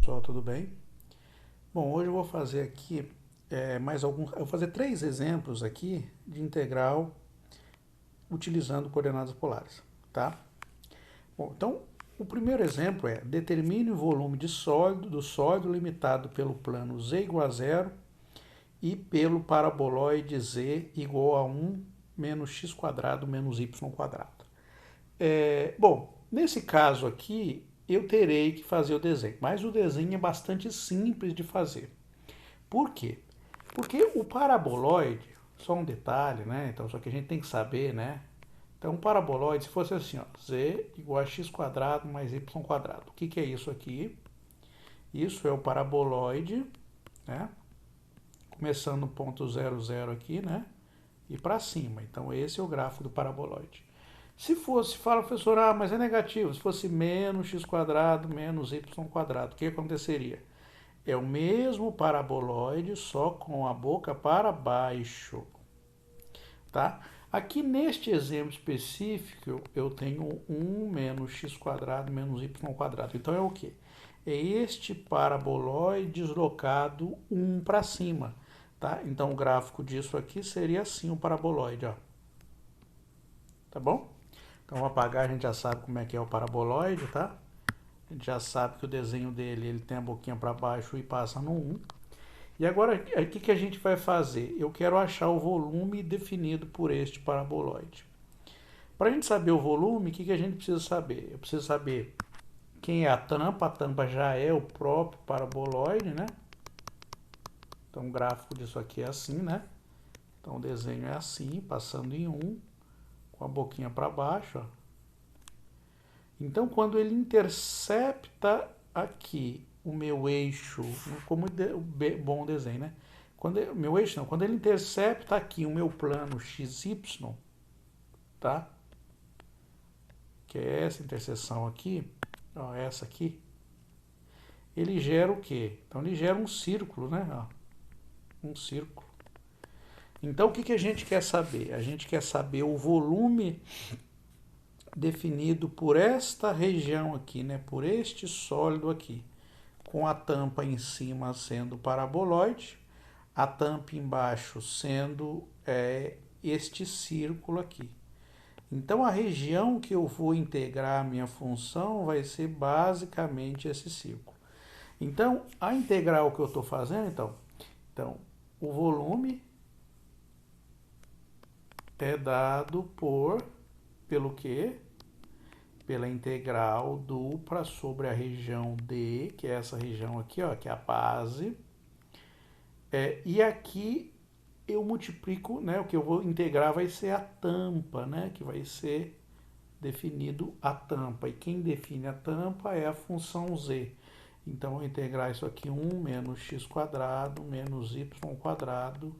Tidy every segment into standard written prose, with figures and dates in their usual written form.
pessoal, tudo bem? Bom, hoje eu vou fazer aqui eu vou fazer 3 exemplos aqui de integral utilizando coordenadas polares, tá? Bom, então o primeiro exemplo é: determine o volume do sólido limitado pelo plano z igual a zero e pelo paraboloide z igual a 1 menos x quadrado menos y quadrado. Bom, nesse caso aqui eu terei que fazer o desenho, mas o desenho é bastante simples de fazer. Por quê? Porque o paraboloide, só um detalhe, né? Então, só que a gente tem que saber, né? Então, o paraboloide, se fosse assim, ó, z igual a x quadrado mais y quadrado. O que é isso aqui? Isso é o paraboloide, né? Começando no ponto 0, 0 aqui, né? E para cima. Então, esse é o gráfico do paraboloide. Se fosse, fala professor, mas é negativo. Se fosse menos x quadrado menos y quadrado, o que aconteceria? É o mesmo paraboloide, só com a boca para baixo, tá? Aqui neste exemplo específico, eu tenho 1 menos x quadrado menos y quadrado. Então é o quê? É este paraboloide deslocado 1 para cima, tá? Então o gráfico disso aqui seria assim o paraboloide, ó. Tá bom? Então vou apagar, a gente já sabe como é que é o paraboloide, tá? A gente já sabe que o desenho dele, ele tem a boquinha para baixo e passa no 1. E agora, o que a gente vai fazer? Eu quero achar o volume definido por este paraboloide. Para a gente saber o volume, o que a gente precisa saber? Eu preciso saber quem é a tampa já é o próprio paraboloide, né? Então o gráfico disso aqui é assim, né? Então o desenho é assim, passando em 1, com a boquinha para baixo, ó. Então quando ele intercepta aqui o meu eixo, como bom desenho, né? Meu eixo não, quando ele intercepta aqui o meu plano XY, tá? Que é essa interseção aqui, ó, essa aqui, ele gera o quê? Então ele gera um círculo, né? Ó, um círculo. Então o que a gente quer saber? A gente quer saber o volume definido por esta região aqui, né? Por este sólido aqui, com a tampa em cima sendo paraboloide, a tampa embaixo sendo este círculo aqui. Então a região que eu vou integrar a minha função vai ser basicamente esse círculo. Então a integral que eu estou fazendo, então o volume é dado pelo quê? Pela integral dupla sobre a região D, que é essa região aqui, ó, que é a base. E aqui eu multiplico, né? O que eu vou integrar vai ser a tampa, né? Que vai ser definido a tampa. E quem define a tampa é a função z. Então, eu vou integrar isso aqui, 1 menos x quadrado menos y quadrado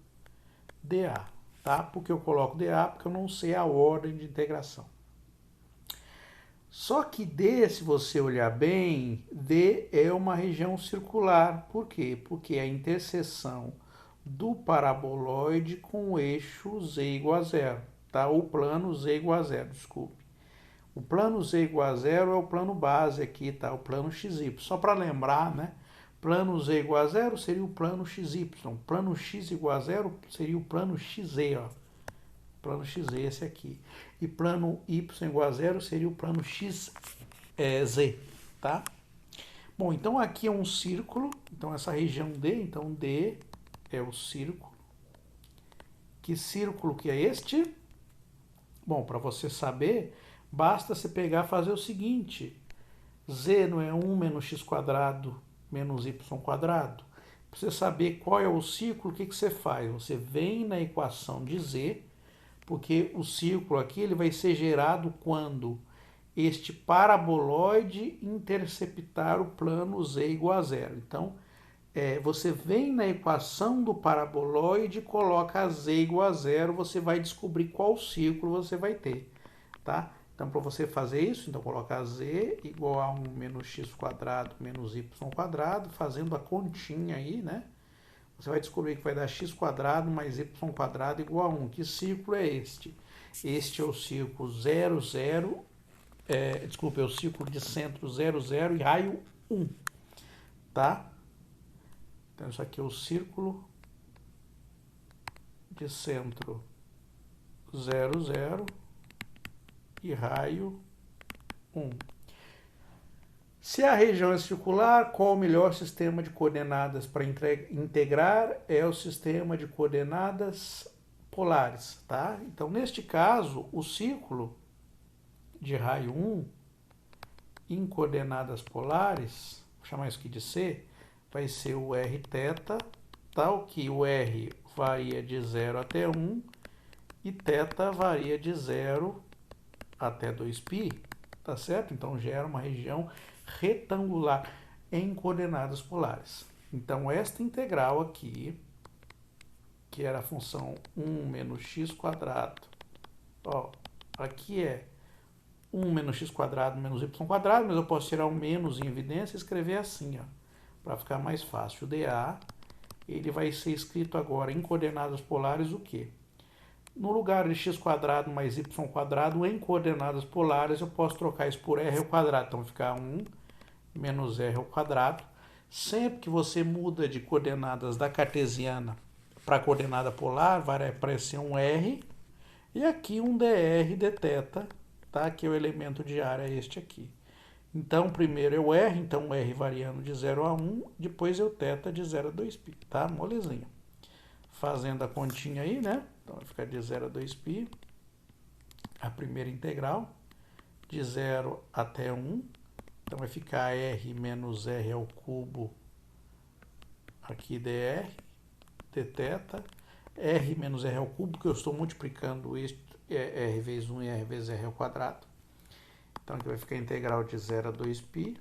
dA. Tá? Por que eu coloco dA? Porque eu não sei a ordem de integração. Só que D, se você olhar bem, D é uma região circular. Por quê? Porque é a interseção do paraboloide com o eixo z igual a zero, tá? O plano z igual a zero, desculpe. O plano z igual a zero é o plano base aqui, tá? O plano xy. Só para lembrar, né? Plano z igual a zero seria o plano xy. Plano x igual a zero seria o plano xz, ó. Plano xz esse aqui. E plano y igual a zero seria o plano xz, tá? Bom, então aqui é um círculo, então essa região D, então D é o círculo. Que círculo que é este? Bom, para você saber, basta você pegar e fazer o seguinte: z não é 1 menos x quadrado menos y quadrado? Para você saber qual é o círculo, o que você faz? Você vem na equação de z, porque o círculo aqui ele vai ser gerado quando este paraboloide interceptar o plano z igual a zero. Então, você vem na equação do paraboloide, coloca z igual a zero, você vai descobrir qual círculo você vai ter, tá? Então, para você fazer isso, então coloca z igual a 1 menos x quadrado menos y quadrado, fazendo a continha aí, né? Você vai descobrir que vai dar x quadrado mais y quadrado igual a 1. Que círculo é este? Este é o círculo 0, 0, é o círculo de centro 0, 0 e raio 1. tá? Então, isso aqui é o círculo de centro 0, 0 e raio 1. Se a região é circular, qual o melhor sistema de coordenadas para integrar? É o sistema de coordenadas polares, tá? Então, neste caso, o círculo de raio 1 em coordenadas polares, vou chamar isso aqui de C, vai ser o r θ, tal que o r varia de 0 até 1 e θ varia de 0 até 2π, tá certo? Então gera uma região retangular em coordenadas polares. Então esta integral aqui, que era a função 1 menos x quadrado, ó, aqui é 1 menos x quadrado menos y quadrado, mas eu posso tirar o menos em evidência e escrever assim, ó, para ficar mais fácil. O dA, ele vai ser escrito agora em coordenadas polares o quê? No lugar de x quadrado mais y quadrado, em coordenadas polares, eu posso trocar isso por r ao quadrado. Então, vai ficar 1 menos r ao quadrado. Sempre que você muda de coordenadas da cartesiana para a coordenada polar, vai aparecer um r e aqui um dr dθ, tá? Que é o elemento de área este aqui. Então, primeiro é o r, então o r variando de 0 a 1, depois é o θ de 0 a 2π, tá? Molezinha. Fazendo a continha aí, né? Então, vai ficar de 0 a 2π, a primeira integral, de 0 até 1. Então, vai ficar r menos r ao cubo, aqui dr, dθ, r menos r ao cubo, que eu estou multiplicando isto, é r vezes 1 e r vezes r ao quadrado. Então, aqui vai ficar a integral de 0 a 2π.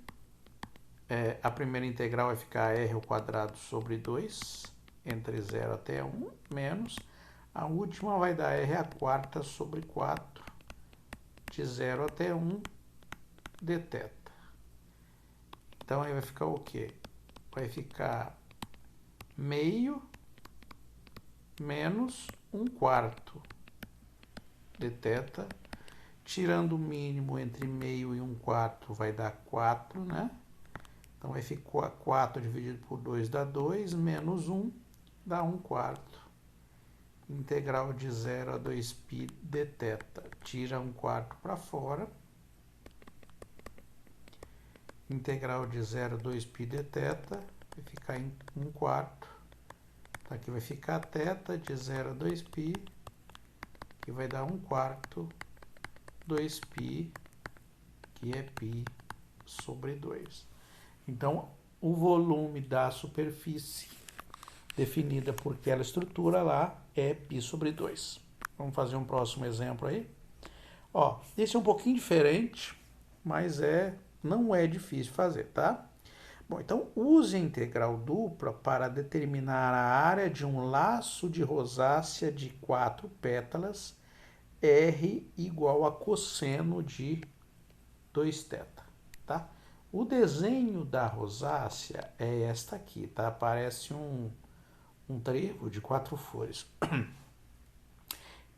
A primeira integral vai ficar r ao quadrado sobre 2, entre 0 até 1, menos. A última vai dar r à quarta sobre 4, de 0 até 1, dθ. Então, aí vai ficar o quê? Vai ficar meio menos 1/4 dθ. Tirando o mínimo entre meio e 1/4 vai dar 4, né? Então, vai ficar 4 dividido por 2 dá 2, menos 1 dá 1/4. Integral de 0 a 2π dθ. Tira 1/4 para fora. Integral de 0 a 2π dθ vai ficar em 1/4. Então, aqui vai ficar θ de 0 a 2π, que vai dar 1/4 2π, que é π sobre 2. Então, o volume da superfície definida por aquela estrutura lá é π sobre 2. Vamos fazer um próximo exemplo aí. Ó, esse é um pouquinho diferente, mas não é difícil fazer, tá? Bom, então use a integral dupla para determinar a área de um laço de rosácea de 4 pétalas, R igual a cosseno de 2θ, tá? O desenho da rosácea é esta aqui, tá? Parece um trevo de 4 folhas.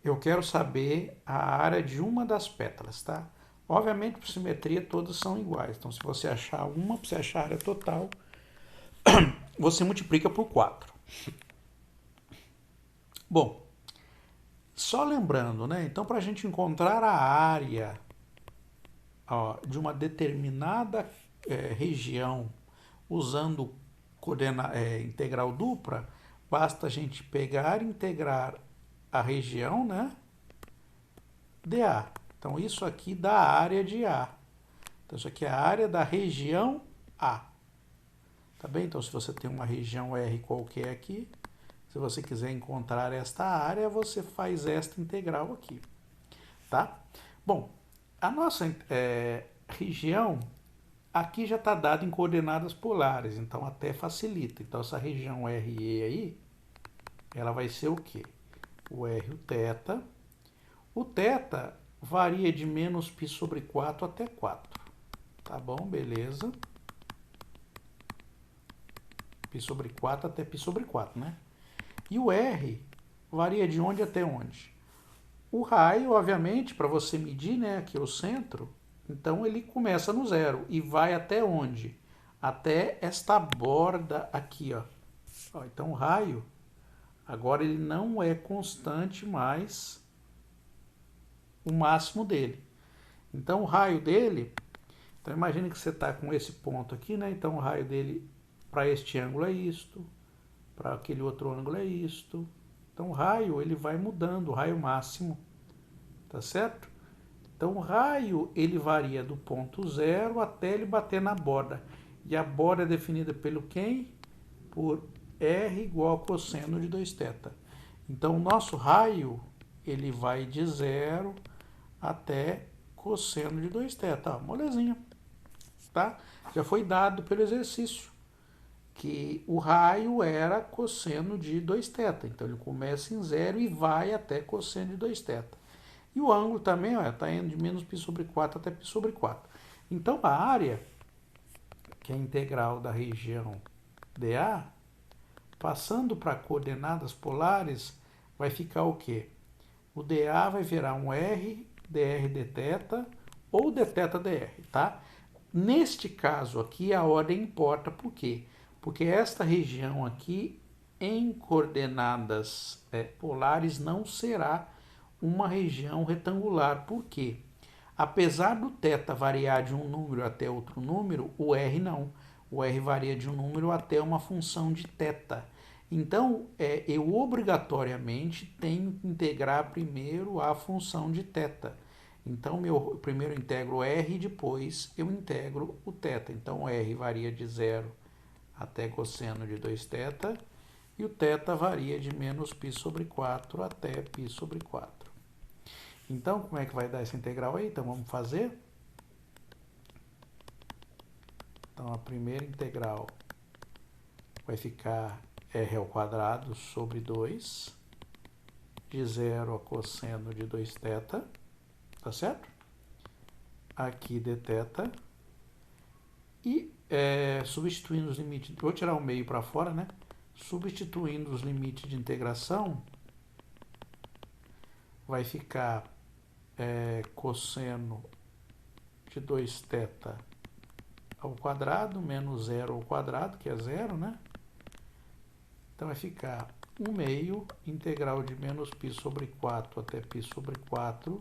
Eu quero saber a área de uma das pétalas, tá? Obviamente, por simetria, todas são iguais. Então, se você achar uma, para você achar a área total, você multiplica por 4. Bom, só lembrando, né? Então, para a gente encontrar a área de uma determinada região usando integral dupla, basta a gente pegar e integrar a região, né? dA. Então, isso aqui dá a área de A. Então, isso aqui é a área da região A. Tá bem? Então, se você tem uma região R qualquer aqui, se você quiser encontrar esta área, você faz esta integral aqui. Tá? Bom, a nossa região aqui já está dada em coordenadas polares, então até facilita. Então, essa região RE aí, ela vai ser o quê? O R, o θ. O θ varia de menos π sobre 4 até 4. Tá bom? Beleza. π sobre 4 até π sobre 4, né? E o R varia de onde até onde? O raio, obviamente, para você medir, né, aqui é o centro, então ele começa no 0 e vai até onde? até esta borda aqui, ó. Então o raio, agora ele não é constante mais o máximo dele. Então o raio dele, então imagine que você está com esse ponto aqui, né? Então o raio dele para este ângulo é isto, para aquele outro ângulo é isto. Então o raio ele vai mudando, o raio máximo, tá certo? Então o raio ele varia do ponto zero até ele bater na borda. E a borda é definida pelo quem? Por R igual a cosseno de 2θ. Então o nosso raio ele vai de zero até cosseno de 2θ. Molezinha, tá? Já foi dado pelo exercício que o raio era cosseno de 2θ. Então ele começa em zero e vai até cosseno de 2θ. E o ângulo também está indo de menos π sobre 4 até π sobre 4. Então a área, que é a integral da região dA, passando para coordenadas polares, vai ficar o quê? O dA vai virar um R dr dθ ou dθ dr, tá? Neste caso aqui, a ordem importa, por quê? Porque esta região aqui, em coordenadas polares, não será uma região retangular. Por quê? Apesar do θ variar de um número até outro número, o R não. O R varia de um número até uma função de θ. Então, eu obrigatoriamente tenho que integrar primeiro a função de θ. Então, eu primeiro integro R e depois eu integro o θ. Então, R varia de 0 até cosseno de 2θ e o θ varia de menos π sobre 4 até π sobre 4. Então, como é que vai dar essa integral aí? Então, vamos fazer. Então, a primeira integral vai ficar R ao quadrado sobre 2, de 0 a cosseno de 2θ, tá certo? Aqui dθ. E substituindo os limites, vou tirar o meio para fora, né? Substituindo os limites de integração, vai ficar cosseno de 2θ ao quadrado menos 0 ao quadrado, que é 0, né? Então vai ficar 1 meio integral de menos π sobre 4 até π sobre 4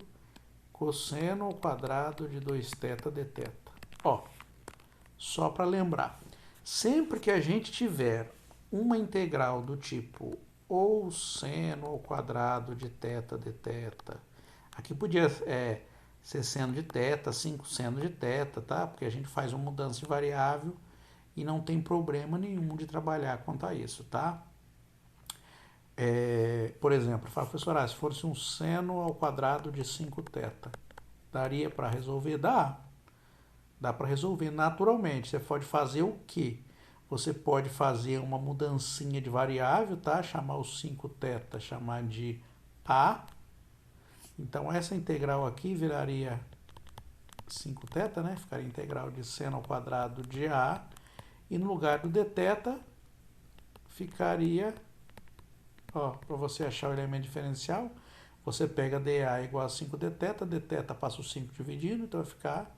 cosseno ao quadrado de 2θ dθ. Ó, só para lembrar, sempre que a gente tiver uma integral do tipo ou seno ao quadrado de θ dθ, aqui podia ser seno de θ, 5 seno de θ, tá? Porque a gente faz uma mudança de variável e não tem problema nenhum de trabalhar quanto a isso, tá? Por exemplo, fala, professor, se fosse um seno ao quadrado de 5θ, daria para resolver? Dá para resolver naturalmente. Você pode fazer o quê? Você pode fazer uma mudancinha de variável, tá? Chamar o 5θ, chamar de A. Então, essa integral aqui viraria 5θ, né? Ficaria integral de seno ao quadrado de A. E no lugar do dθ, ficaria, para você achar o elemento diferencial, você pega dA igual a 5dθ, dθ passa o 5 dividindo, então vai ficar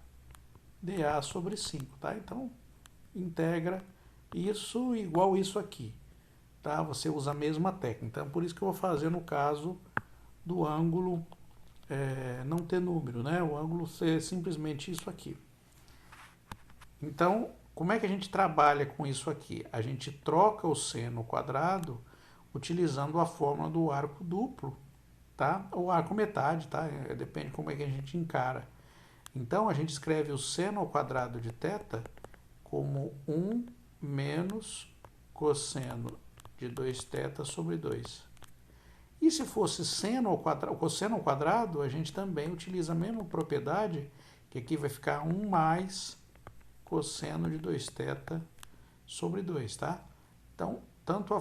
dA sobre 5, tá? Então, integra isso igual isso aqui, tá? Você usa a mesma técnica. Então, por isso que eu vou fazer no caso do ângulo não ter número, né? O ângulo ser simplesmente isso aqui. Então, como é que a gente trabalha com isso aqui? A gente troca o seno quadrado utilizando a fórmula do arco duplo, tá? Ou arco metade, tá? Depende como é que a gente encara. Então, a gente escreve o seno ao quadrado de θ como 1 menos cosseno de 2θ sobre 2. E se fosse seno ao quadrado, cosseno ao quadrado, a gente também utiliza a mesma propriedade, que aqui vai ficar 1 mais cosseno de 2θ sobre 2, tá? Então, tanto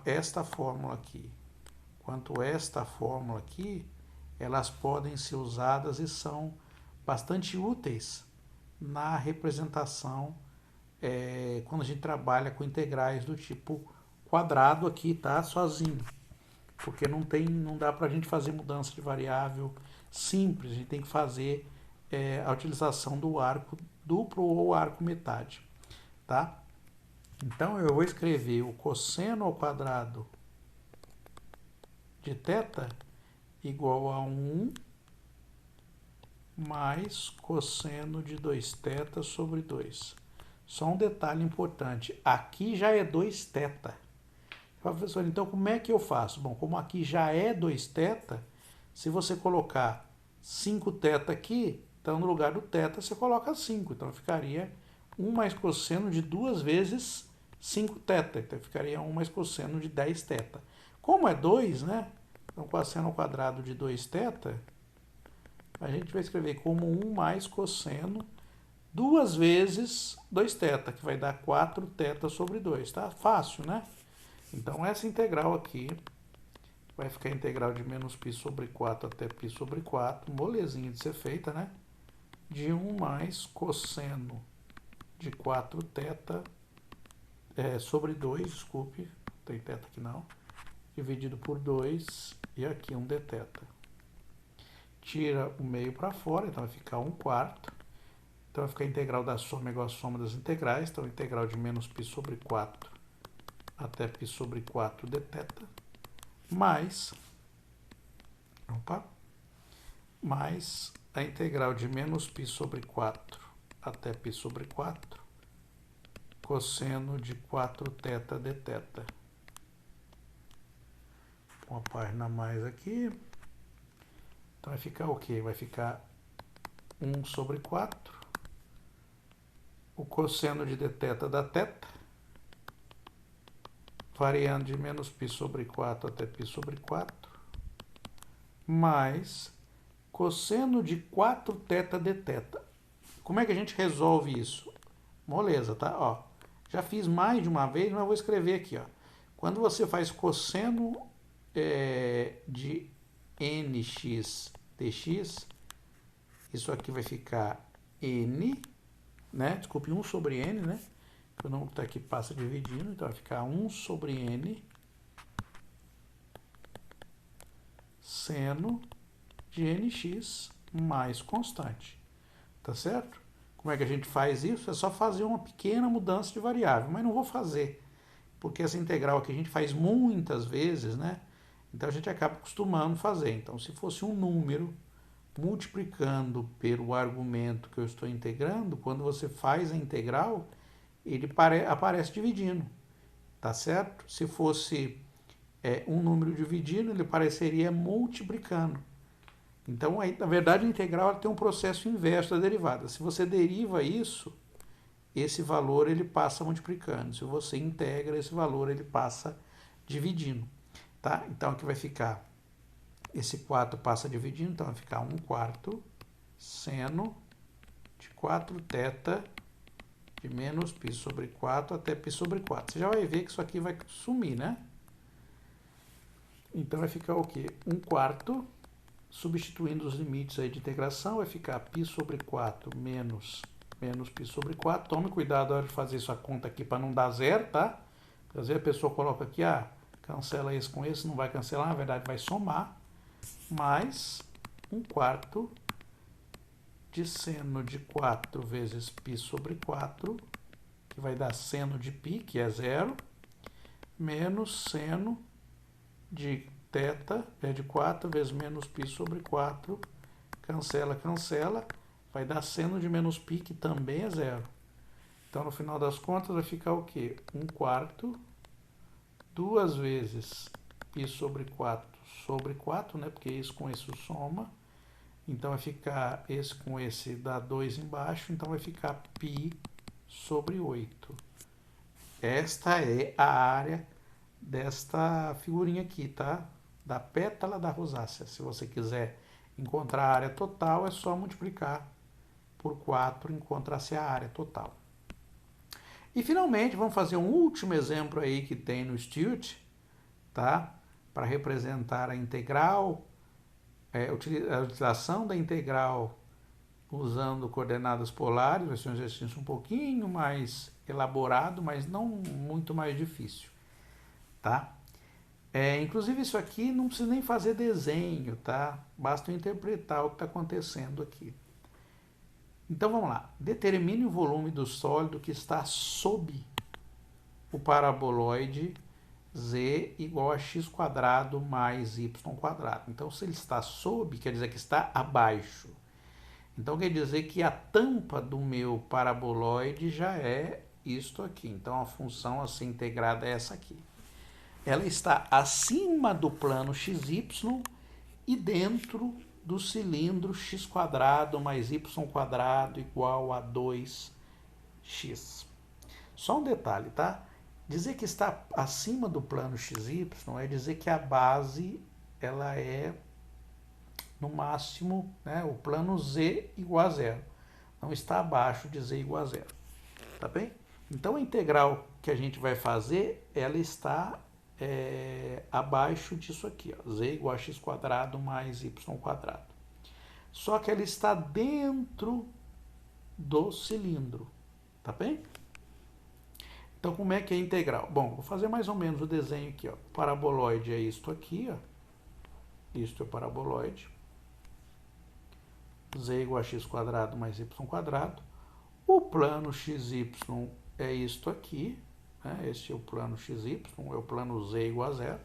esta fórmula aqui quanto esta fórmula aqui, elas podem ser usadas e são bastante úteis na representação quando a gente trabalha com integrais do tipo quadrado aqui, tá? Sozinho. Porque não dá para a gente fazer mudança de variável simples, a gente tem que fazer a utilização do arco duplo ou arco metade. tá? Então, eu vou escrever o cosseno ao quadrado de θ igual a 1 mais cosseno de 2θ sobre 2. Só um detalhe importante, aqui já é 2θ. Professor, então como é que eu faço? Bom, como aqui já é 2θ, se você colocar 5θ aqui, então no lugar do θ você coloca 5. Então ficaria 1 mais cosseno de 2 vezes 5θ. Então ficaria 1 mais cosseno de 10θ. Como é 2, né? Então cosseno ao quadrado de 2θ, a gente vai escrever como 1 mais cosseno 2 vezes 2θ, que vai dar 4θ sobre 2. Tá fácil, né? Então essa integral aqui vai ficar a integral de menos π sobre 4 até π sobre 4, molezinha de ser feita, né? De 1 mais cosseno de 4θ sobre 2, desculpe, não tem θ aqui não, dividido por 2 e aqui 1 dθ. Tira o meio para fora, então vai ficar 1 quarto. Então vai ficar a integral da soma igual a soma das integrais, então a integral de menos π sobre 4 até π sobre 4 dθ, mais a integral de menos π sobre 4 até π sobre 4 cosseno de 4θ dθ. Uma página a mais aqui. Então vai ficar o quê? Vai ficar 1 sobre 4, o cosseno de dθ da θ, variando de menos π sobre 4 até π sobre 4, mais cosseno de 4θ dθ. Como é que a gente resolve isso? Moleza, tá? Ó, já fiz mais de uma vez, mas vou escrever aqui. Ó. Quando você faz cosseno de nx dx, isso aqui vai ficar n, né? Desculpe, 1 sobre n, né? O número que está aqui passa dividindo, então vai ficar 1 sobre n seno de nx mais constante. Tá certo? Como é que a gente faz isso? É só fazer uma pequena mudança de variável, mas não vou fazer, porque essa integral aqui a gente faz muitas vezes, né? Então a gente acaba acostumando fazer. Então, se fosse um número multiplicando pelo argumento que eu estou integrando, quando você faz a integral, ele aparece dividindo, tá certo? Se fosse um número dividindo, ele apareceria multiplicando. Então, aí, na verdade, a integral ela tem um processo inverso da derivada. Se você deriva isso, esse valor ele passa multiplicando. Se você integra, esse valor ele passa dividindo. Tá? Então, aqui vai ficar, esse 4 passa dividindo, então vai ficar 1 quarto seno de 4θ de menos π sobre 4 até π sobre 4. Você já vai ver que isso aqui vai sumir, né? Então, vai ficar o quê? 1 quarto, substituindo os limites aí de integração, vai ficar π sobre 4 menos π sobre 4. Tome cuidado na hora de fazer essa conta aqui para não dar zero, tá? Porque às vezes a pessoa coloca aqui, cancela esse com esse, não vai cancelar, na verdade vai somar, mais 1 quarto de seno de 4 vezes π sobre 4, que vai dar seno de π, que é zero, menos seno de θ, é de 4 vezes menos π sobre 4, cancela, cancela, vai dar seno de menos π, que também é zero. Então, no final das contas, vai ficar o quê? 1 quarto, 2 vezes π sobre 4, né? Porque isso com isso soma. Então, vai ficar esse com esse dá 2 embaixo, então vai ficar π sobre 8. Esta é a área desta figurinha aqui, tá? Da pétala da rosácea. Se você quiser encontrar a área total, é só multiplicar por 4, encontra-se a área total. E finalmente, vamos fazer um último exemplo aí que tem no Stewart, tá? Para representar a integral, a utilização da integral usando coordenadas polares. Vai ser um exercício um pouquinho mais elaborado, mas não muito mais difícil, tá? Inclusive isso aqui não precisa nem fazer desenho, tá? Basta interpretar o que está acontecendo aqui. Então vamos lá. Determine o volume do sólido que está sob o paraboloide z igual a x quadrado mais y quadrado. Então, se ele está sob, quer dizer que está abaixo. Então, quer dizer que a tampa do meu paraboloide já é isto aqui. Então, a função a ser integrada é essa aqui. Ela está acima do plano xy e dentro do cilindro x quadrado mais y quadrado igual a 2x. Só um detalhe, tá? Dizer que está acima do plano XY é dizer que a base ela é no máximo, né, o plano Z igual a zero. Não está abaixo de Z igual a zero. Tá bem? Então a integral que a gente vai fazer, ela está abaixo disso aqui, ó, Z igual a x quadrado mais y quadrado. Só que ela está dentro do cilindro. Tá bem? Então, como é que é a integral? Bom, vou fazer mais ou menos o desenho aqui. Ó. O paraboloide é isto aqui. Ó. Isto é o paraboloide. Z igual a x quadrado mais y quadrado. O plano xy é isto aqui. Né? Este é o plano xy, é o plano z igual a zero.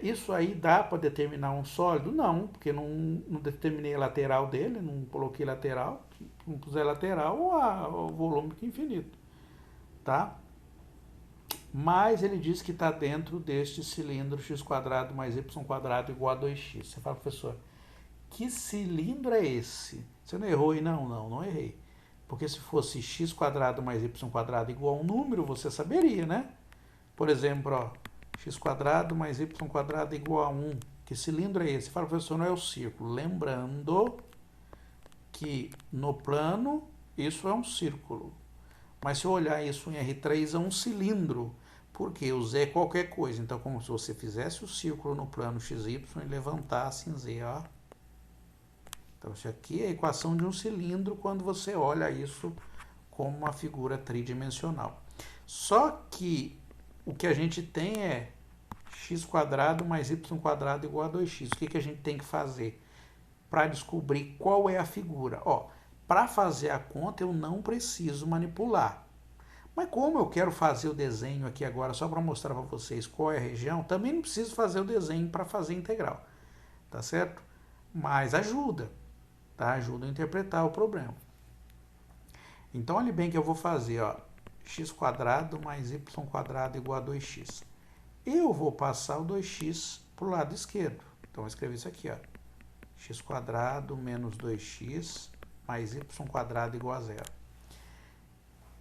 Isso aí dá para determinar um sólido? Não, porque não determinei a lateral dele, não coloquei lateral. Se não puser lateral, o volume fica infinito. Tá? Mas ele diz que está dentro deste cilindro x quadrado mais y quadrado igual a 2x. Você fala, professor, que cilindro é esse? Você não errou aí? Não errei. Porque se fosse x quadrado mais y quadrado igual a um número, você saberia, né? Por exemplo, ó, x quadrado mais y quadrado igual a 1. Que cilindro é esse? Você fala, professor, não é o círculo. Lembrando que no plano isso é um círculo. Mas se eu olhar isso em R3 é um cilindro, porque o Z é qualquer coisa. Então, como se você fizesse o círculo no plano XY e levantasse em Z. Ó. Então, isso aqui é a equação de um cilindro quando você olha isso como uma figura tridimensional. Só que o que a gente tem é x quadrado mais y quadrado igual a 2x. O que a gente tem que fazer para descobrir qual é a figura? Ó, para fazer a conta, eu não preciso manipular. Mas como eu quero fazer o desenho aqui agora, só para mostrar para vocês qual é a região, também não preciso fazer o desenho para fazer a integral. Tá certo? Mas ajuda. Tá? Ajuda a interpretar o problema. Então, olhe bem que eu vou fazer, ó, x quadrado mais y quadrado igual a 2x. Eu vou passar o 2x para o lado esquerdo. Então, eu vou escrever isso aqui, ó. X quadrado menos 2x mais y quadrado igual a zero.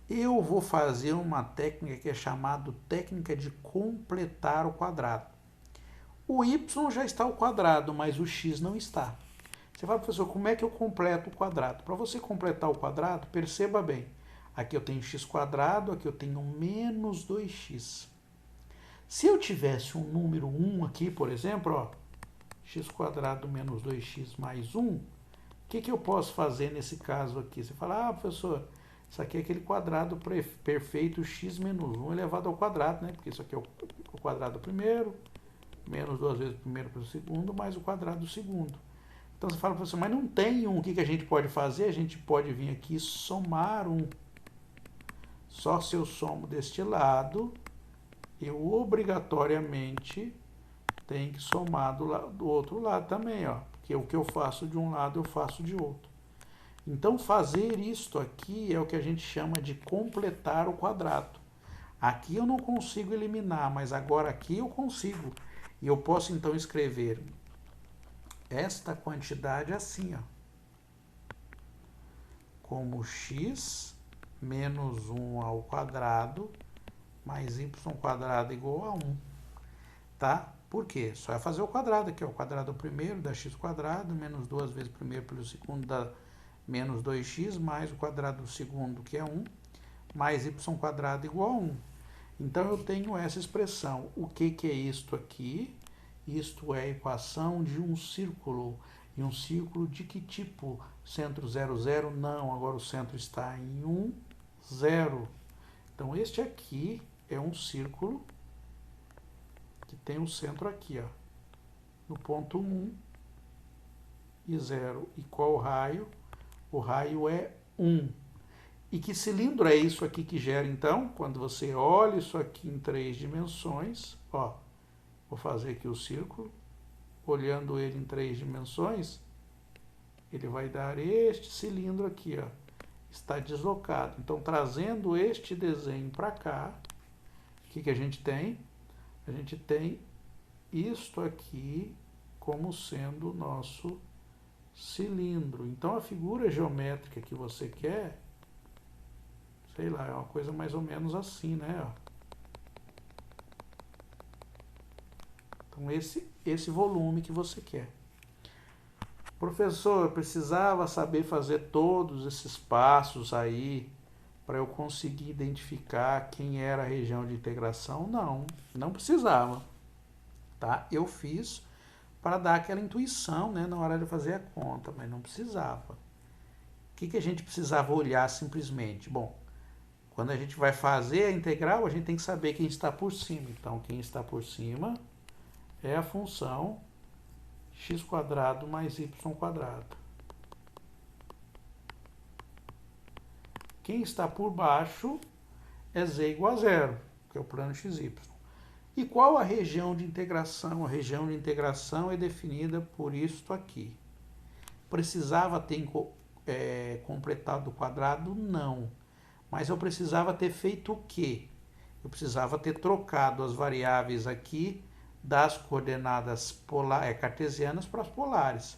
Eu vou fazer uma técnica que é chamada técnica de completar o quadrado. O y já está ao quadrado, mas o x não está. Você fala, professor, como é que eu completo o quadrado? Para você completar o quadrado, perceba bem. Aqui eu tenho x quadrado, aqui eu tenho menos 2x. Se eu tivesse um número 1 aqui, por exemplo, ó, x quadrado menos 2x mais 1, o que eu posso fazer nesse caso aqui? Você fala, professor, isso aqui é aquele quadrado perfeito x menos 1 elevado ao quadrado, né? Porque isso aqui é o quadrado do primeiro, menos 2 vezes o primeiro pelo segundo, mais o quadrado do segundo. Então você fala, professor, mas não tem um, o que a gente pode fazer? A gente pode vir aqui e somar um. Só se eu somo deste lado, eu obrigatoriamente tenho que somar do outro lado também, ó. Porque o que eu faço de um lado, eu faço de outro. Então, fazer isto aqui é o que a gente chama de completar o quadrado. Aqui eu não consigo eliminar, mas agora aqui eu consigo. E eu posso, então, escrever esta quantidade assim, ó, como x menos 1 ao quadrado mais y quadrado igual a 1. Tá? Por quê? Só é fazer o quadrado aqui, ó. O quadrado do primeiro dá x quadrado, menos 2 vezes o primeiro pelo segundo dá menos 2x, mais o quadrado do segundo, que é 1, mais y quadrado igual a 1. Então, eu tenho essa expressão. O que é isto aqui? Isto é a equação de um círculo. E um círculo de que tipo? Centro 0, 0? Não, agora o centro está em 1, 0. Então, este aqui é um círculo que tem o centro aqui, ó, no ponto 1 e 0. E qual raio? O raio é 1. E que cilindro é isso aqui que gera, então? Quando você olha isso aqui em 3 dimensões, ó, vou fazer aqui o círculo, olhando ele em 3 dimensões, ele vai dar este cilindro aqui, ó, está deslocado. Então, trazendo este desenho para cá, o que a gente tem? A gente tem isto aqui como sendo o nosso cilindro. Então, a figura geométrica que você quer, sei lá, é uma coisa mais ou menos assim, né? Então, esse volume que você quer. Professor, eu precisava saber fazer todos esses passos aí para eu conseguir identificar quem era a região de integração? Não, não precisava. Tá? Eu fiz para dar aquela intuição, né, na hora de fazer a conta, mas não precisava. O que a gente precisava olhar simplesmente? Bom, quando a gente vai fazer a integral, a gente tem que saber quem está por cima. Então, quem está por cima é a função x² mais y². Quem está por baixo é z igual a zero, que é o plano xy. E qual a região de integração? A região de integração é definida por isto aqui. Precisava ter completado o quadrado? Não. Mas eu precisava ter feito o quê? Eu precisava ter trocado as variáveis aqui das coordenadas cartesianas para as polares.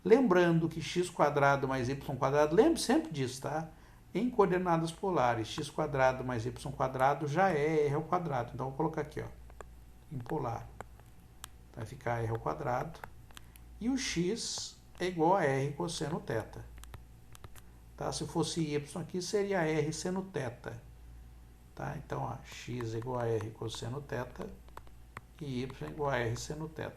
Lembrando que x² mais y², lembre sempre disso, tá? Em coordenadas polares, x² mais y² já é r ao quadrado. Então, vou colocar aqui, ó, em polar. Vai ficar r ao quadrado. E o x é igual a r cosseno θ. Tá? Se fosse y aqui, seria r seno θ. Tá? Então, ó, x é igual a r cosseno θ e y é igual a r seno θ.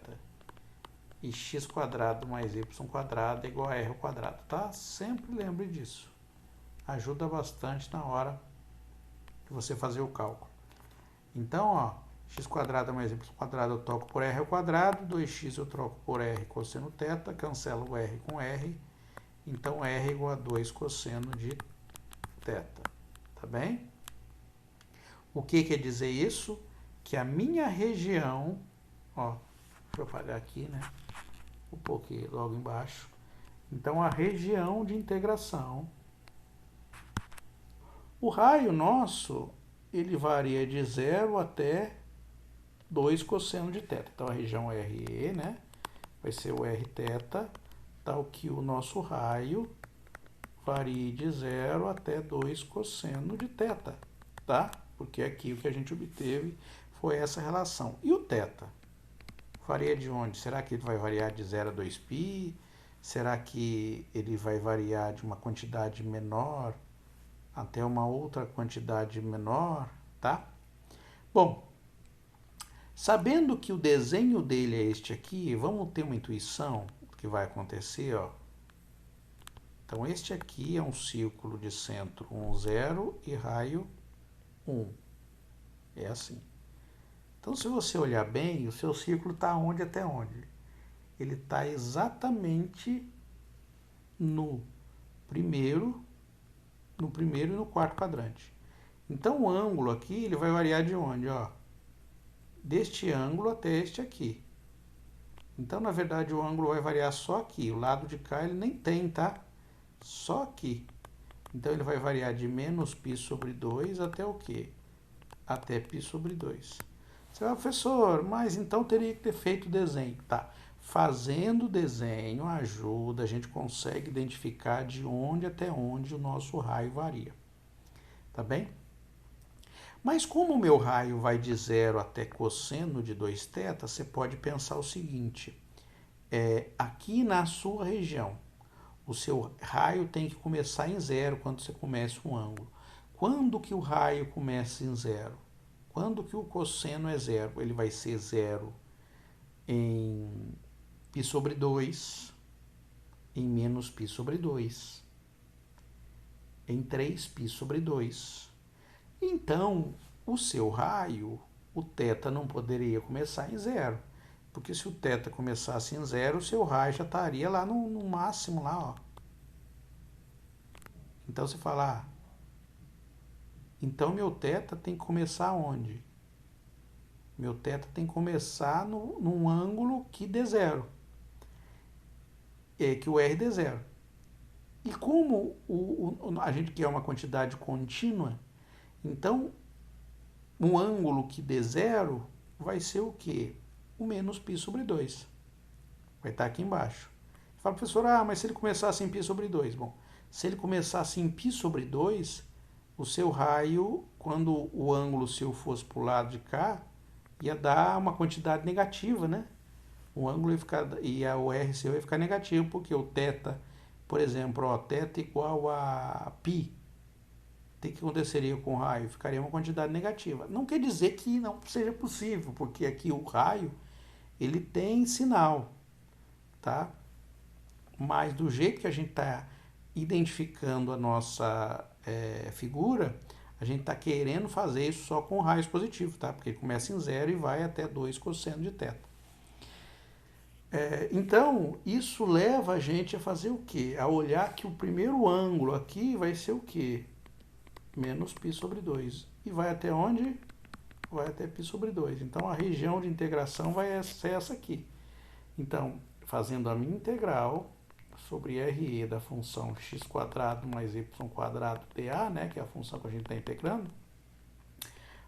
E x² mais y² é igual a r ao quadrado. Tá? Sempre lembre disso. Ajuda bastante na hora de você fazer o cálculo. Então, ó, x² mais y² eu troco por r ao quadrado, 2x eu troco por r cosseno θ, cancelo o r com r, então r é igual a 2 cosseno de θ. Tá bem? O que quer dizer isso? Que a minha região, ó, deixa eu apagar aqui, né? Um pouquinho logo embaixo. Então, a região de integração, o raio nosso, ele varia de 0 até 2 cosseno de θ. Então, a região RE, né, vai ser o Rθ, tal que o nosso raio varie de 0 até 2 cosseno de θ, tá? Porque aqui o que a gente obteve foi essa relação. E o θ? Varia de onde? Será que ele vai variar de 0 a 2π? Será que ele vai variar de uma quantidade menor até uma outra quantidade menor, tá? Bom, sabendo que o desenho dele é este aqui, vamos ter uma intuição do que vai acontecer, ó. Então, este aqui é um círculo de centro 1, 0 e raio 1. É assim. Então, se você olhar bem, o seu círculo está onde até onde? Ele está exatamente no primeiro e no quarto quadrante. Então, o ângulo aqui, ele vai variar de onde? Ó, deste ângulo até este aqui. Então, na verdade, o ângulo vai variar só aqui. O lado de cá ele nem tem, tá? Só aqui. Então, ele vai variar de menos π sobre 2 até o quê? Até π sobre 2. Você vai, professor, mas então teria que ter feito o desenho. Tá. Fazendo o desenho ajuda, a gente consegue identificar de onde até onde o nosso raio varia. Tá bem? Mas como o meu raio vai de 0 até cosseno de 2θ, você pode pensar o seguinte, aqui na sua região, o seu raio tem que começar em 0 quando você começa um ângulo. Quando que o raio começa em 0? Quando que o cosseno é 0? Ele vai ser 0 em π sobre 2, em menos π sobre 2, em 3π sobre 2. Então, o seu raio, o θ não poderia começar em 0. Porque se o θ começasse em 0, o seu raio já estaria lá no máximo, lá, ó. Então você fala, então meu θ tem que começar onde? Meu θ tem que começar num ângulo que dê zero, que o R dê zero. E como a gente quer uma quantidade contínua, então um ângulo que dê zero vai ser o quê? O menos π sobre 2. Vai estar aqui embaixo. Fala, professor, mas se ele começasse em π sobre 2? Bom, se ele começasse em π sobre 2, o seu raio, quando o ângulo seu fosse para o lado de cá, ia dar uma quantidade negativa, né? O ângulo ia ficar, o R seu ia ficar negativo, porque o θ, por exemplo, θ igual a π, o que aconteceria com o raio? Ficaria uma quantidade negativa. Não quer dizer que não seja possível, porque aqui o raio, ele tem sinal, tá? Mas do jeito que a gente está identificando a nossa figura, a gente está querendo fazer isso só com raios positivos, tá? Porque começa em zero e vai até 2 cosseno de θ. Então, isso leva a gente a fazer o quê? A olhar que o primeiro ângulo aqui vai ser o quê? Menos π sobre 2. E vai até onde? Vai até π sobre 2. Então, a região de integração vai ser essa aqui. Então, fazendo a minha integral sobre RE da função x² mais y² dA, né, que é a função que a gente está integrando,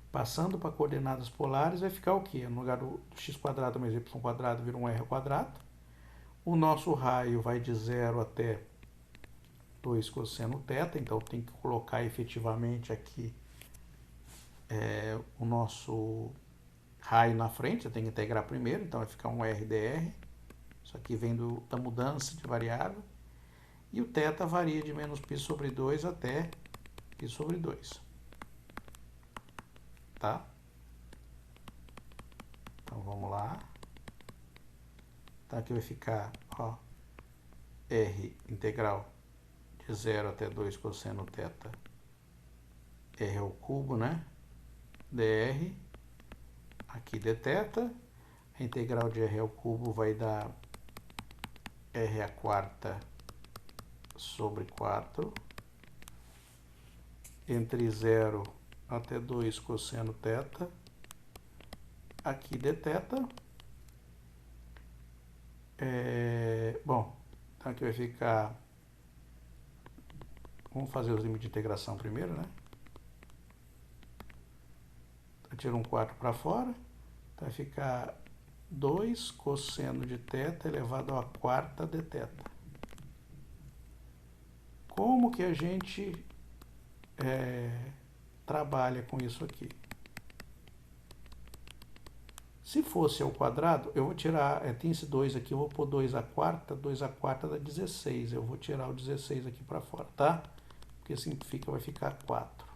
passando para coordenadas polares, vai ficar o quê? No lugar do x² mais y² vira um r². O nosso raio vai de 0 até 2 cosseno θ, então tem que colocar efetivamente aqui o nosso raio na frente, eu tenho que integrar primeiro, então vai ficar um r dr. Isso aqui vem da mudança de variável. E o θ varia de menos π sobre 2 até π sobre 2. Tá? Então vamos lá. Então aqui vai ficar, R integral de 0 até 2 cosseno θ, R ao cubo, né? dr, aqui dθ. A integral de R ao cubo vai dar R² sobre 4, entre 0 até 2 cosseno θ, aqui dθ. Bom, então aqui vai ficar, vamos fazer os limites de integração primeiro, né? Eu tiro um 4 para fora, então vai ficar 2 cosseno de θ elevado à quarta dθ. Como que a gente trabalha com isso aqui? Se fosse ao quadrado, eu vou tirar, tem esse 2 aqui, eu vou pôr 2 à quarta dá 16. Eu vou tirar o 16 aqui para fora, tá? Porque simplifica, vai ficar 4.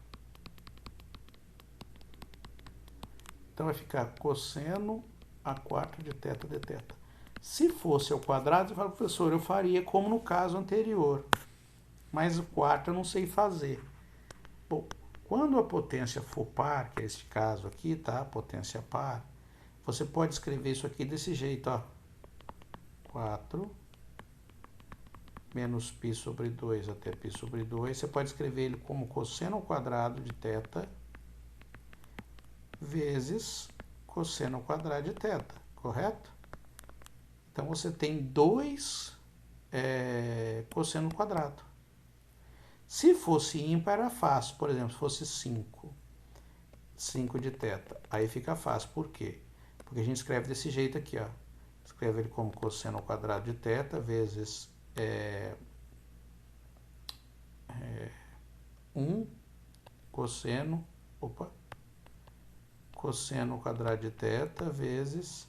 Então vai ficar cosseno a quarta de θ dθ. Se fosse ao quadrado, eu falo, professor, eu faria como no caso anterior. Mas o quarto eu não sei fazer. Bom, quando a potência for par, que é este caso aqui, tá? Potência par, você pode escrever isso aqui desse jeito, 4 menos π sobre 2 até π sobre 2. Você pode escrever ele como cosseno ao quadrado de θ vezes cosseno ao quadrado de θ, correto? Então, você tem 2 cosseno ao quadrado. Se fosse ímpar, era fácil. Por exemplo, se fosse 5 de θ, aí fica fácil. Por quê? Porque a gente escreve desse jeito aqui, escreve ele como cosseno ao quadrado de θ vezes 1 cosseno ao quadrado de θ vezes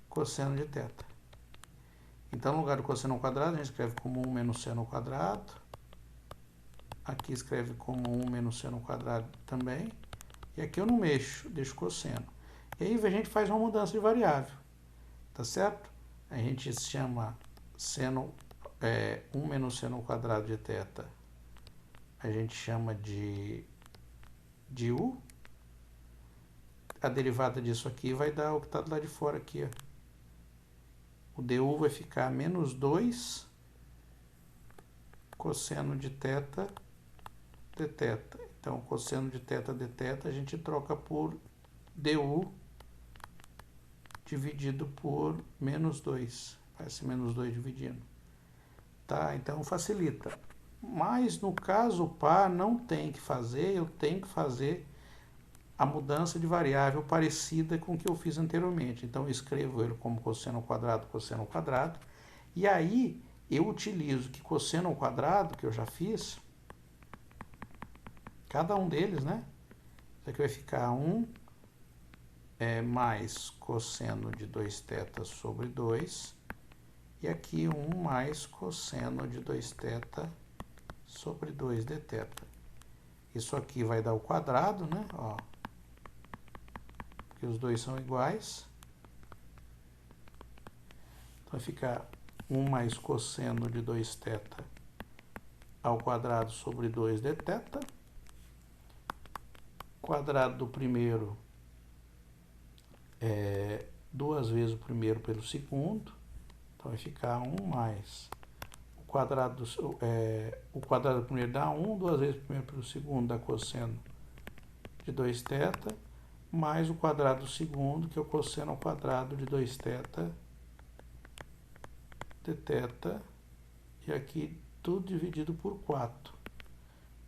cosseno de θ. Então, no lugar do cosseno ao quadrado, a gente escreve como 1 menos seno ao quadrado. Aqui escreve como 1 menos seno ao quadrado também. E aqui eu não mexo, deixo cosseno. E aí a gente faz uma mudança de variável, tá certo? A gente chama seno, 1 menos seno ao quadrado de θ, a gente chama de u. A derivada disso aqui vai dar o que está do lado de fora aqui, O du vai ficar menos 2 cosseno de θ dθ. Então, cosseno de θ dθ a gente troca por du dividido por menos 2. Parece menos 2 dividindo. Tá? Então, facilita. Mas, no caso, o par não tem que fazer, eu tenho que fazer a mudança de variável parecida com o que eu fiz anteriormente. Então, eu escrevo ele como cosseno ao quadrado. E aí, eu utilizo que cosseno ao quadrado, que eu já fiz, cada um deles, né? Isso aqui vai ficar 1 mais cosseno de 2θ sobre 2. E aqui 1 mais cosseno de 2θ sobre 2 dθ. Isso aqui vai dar o quadrado, né? Ó, porque os dois são iguais. Então vai ficar 1 mais cosseno de 2θ ao quadrado sobre 2 dθ. Quadrado do primeiro é 2 vezes o primeiro pelo segundo. Então vai ficar 1 mais o quadrado do primeiro dá 1, 2 vezes o primeiro pelo segundo dá cosseno de 2θ, mais o quadrado do segundo, que é o cosseno ao quadrado de 2θ dθ, e aqui tudo dividido por 4,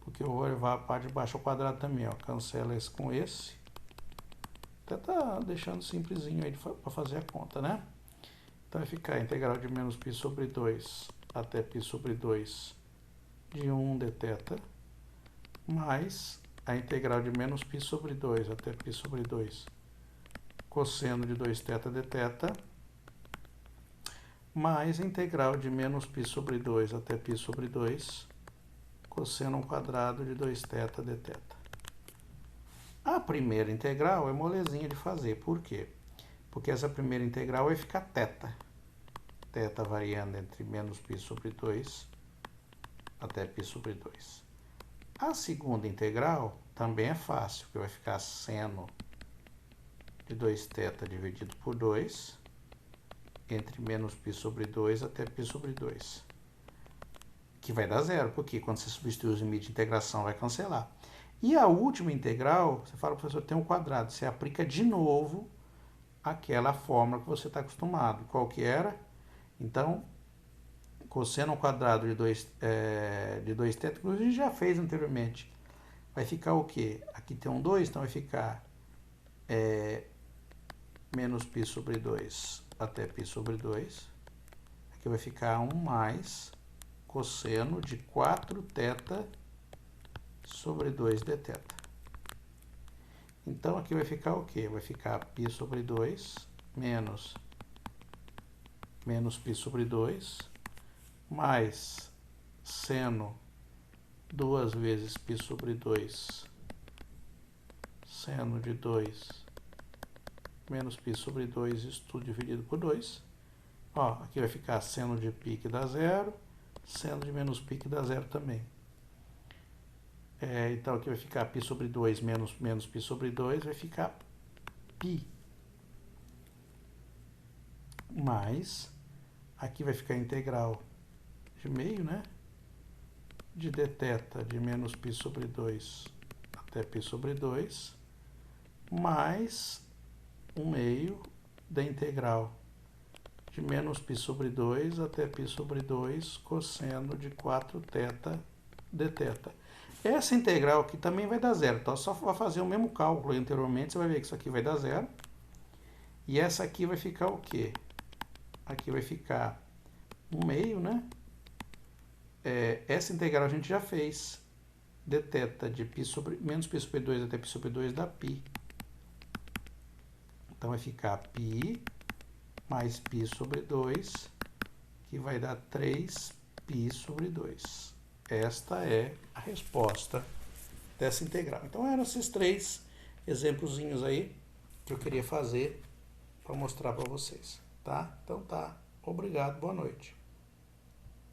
porque eu vou levar a parte de baixo ao quadrado também, ó, cancela esse com esse, até tá deixando simplesinho aí para fazer a conta, né? Então vai ficar a integral de menos π sobre 2 até π sobre 2 de 1 dθ, mais a integral de menos π sobre 2 até π sobre 2 cosseno de 2θ dθ, mais a integral de menos π sobre 2 até π sobre 2 cosseno ao quadrado de 2θ dθ. A primeira integral é molezinha de fazer. Por quê? Porque essa primeira integral vai ficar θ. Θ variando entre menos π sobre 2 até π sobre 2. A segunda integral também é fácil, porque vai ficar seno de 2θ dividido por 2 entre menos π sobre 2 até π sobre 2. Que vai dar zero, porque quando você substituir os limites de integração vai cancelar. E a última integral, você fala, professor, tem um quadrado. Você aplica de novo aquela fórmula que você está acostumado. Qual que era? Então, cosseno ao quadrado de 2θ, que a gente já fez anteriormente. Vai ficar o quê? Aqui tem um 2, então vai ficar menos π sobre 2 até π sobre 2. Aqui vai ficar 1 mais cosseno de 4θ sobre 2 dθ. Então, aqui vai ficar o quê? Vai ficar π sobre 2 menos π sobre 2 mais seno 2 vezes π sobre 2 seno de 2 menos π sobre 2, isso tudo dividido por 2. Ó, aqui vai ficar seno de π que dá zero, seno de menos π que dá zero também. Então, aqui vai ficar π sobre 2 menos π sobre 2, vai ficar π. Mais, aqui vai ficar a integral de meio, né? De dθ de menos π sobre 2 até π sobre 2, mais 1 meio da integral de menos π sobre 2 até π sobre 2 cosseno de 4θ dθ. Essa integral aqui também vai dar zero, então só vai fazer o mesmo cálculo anteriormente, você vai ver que isso aqui vai dar zero. E essa aqui vai ficar o quê? Aqui vai ficar 1 meio, né? Essa integral a gente já fez. Dθ de menos π sobre 2 até π sobre 2 dá π. Então vai ficar π mais π sobre 2, que vai dar 3π sobre 2. Esta é a resposta dessa integral. Então eram esses 3 exemplozinhos aí que eu queria fazer para mostrar para vocês, tá? Então tá, obrigado, boa noite.